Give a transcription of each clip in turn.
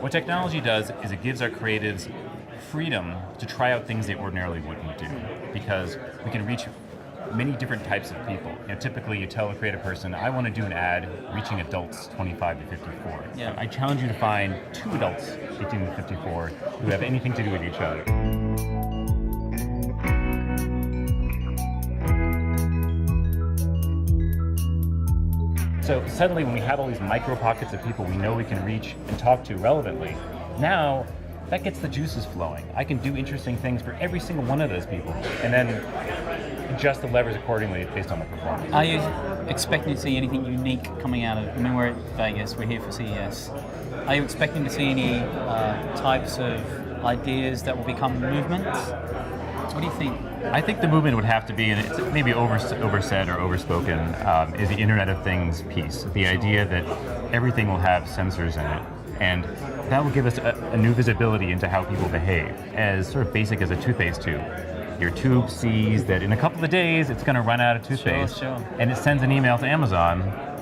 What technology does is it gives our creatives freedom to try out things they ordinarily wouldn't do, because we can reach many different types of people. Typically you tell a creative person, I want to do an ad reaching adults 25 to 54. Yeah. I challenge you to find 2 adults 18 to 54 who have anything to do with each other. So suddenly when we have all these micro pockets of people we know we can reach and talk to relevantly, now that gets the juices flowing. I can do interesting things for every single one of those people and then adjust the levers accordingly based on the performance. Are you expecting to see anything unique coming out of, I mean, we're at Vegas, we're here for CES. Are you expecting to see any types of ideas that will become movements? What do you think? I think the movement would have to be, and it's maybe oversaid or overspoken, is the Internet of Things piece. The idea that everything will have sensors in it, and that will give us a new visibility into how people behave, as sort of basic as a toothpaste tube. Your tube sees that in a couple of days it's going to run out of toothpaste, Sure. and it sends an email to Amazon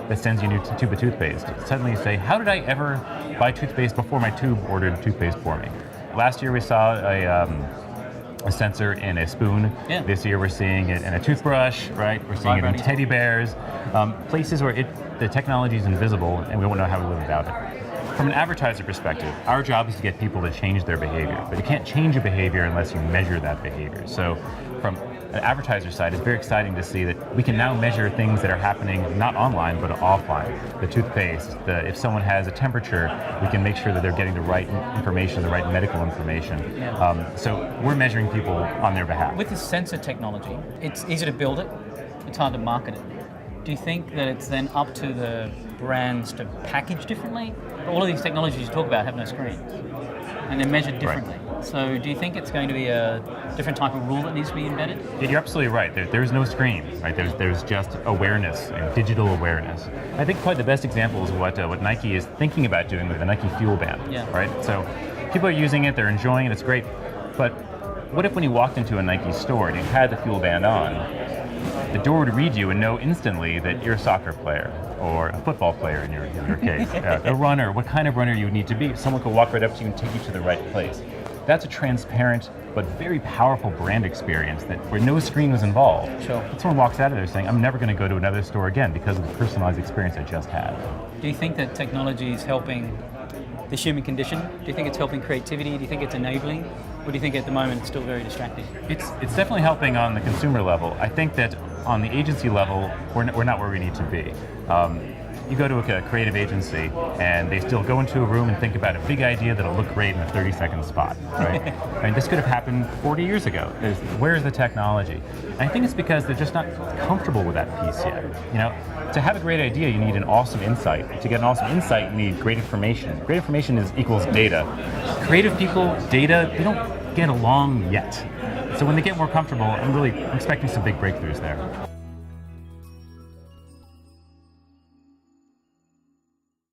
that sends you a new tube of toothpaste. Suddenly you say, how did I ever buy toothpaste before my tube ordered toothpaste for me? Last year we saw a sensor in a spoon. Yeah. This year we're seeing it in a toothbrush, right? We're seeing it in teddy bears, places where the technology is invisible and we won't know how to live without it. From an advertiser perspective, our job is to get people to change their behavior, but you can't change a behavior unless you measure that behavior. So from an advertiser side, it's very exciting to see that we can now measure things that are happening not online, but offline. The toothpaste, if someone has a temperature, we can make sure that they're getting the right information, the right medical information. Yeah. So we're measuring people on their behalf. With the sensor technology, it's easy to build it, it's hard to market it. Do you think that it's then up to the brands to package differently? All of these technologies you talk about have no screens, and they're measured differently. Right. So do you think it's going to be a different type of rule that needs to be embedded? You're absolutely right. There's no screen, right? There's just awareness, and digital awareness. I think probably the best example is what Nike is thinking about doing with the Nike Fuel Band, yeah. Right? So people are using it, they're enjoying it, it's great. But what if when you walked into a Nike store and you had the Fuel Band on, the door would read you and know instantly that you're a soccer player or a football player in your case, a runner, what kind of runner you would need to be. Someone could walk right up to you and take you to the right place. That's a transparent but very powerful brand experience where no screen was involved. Sure. But someone walks out of there saying, I'm never going to go to another store again because of the personalized experience I just had. Do you think that technology is helping the human condition? Do you think it's helping creativity? Do you think it's enabling? Or do you think at the moment it's still very distracting? It's definitely helping on the consumer level. I think that on the agency level, we're not where we need to be. You go to a creative agency and they still go into a room and think about a big idea that'll look great in a 30-second spot, right? I mean, this could have happened 40 years ago. Where's the technology? And I think it's because they're just not comfortable with that piece yet. To have a great idea, you need an awesome insight. To get an awesome insight, you need great information. Great information equals data. Creative people, data, they don't get along yet. So when they get more comfortable, I'm expecting some big breakthroughs there.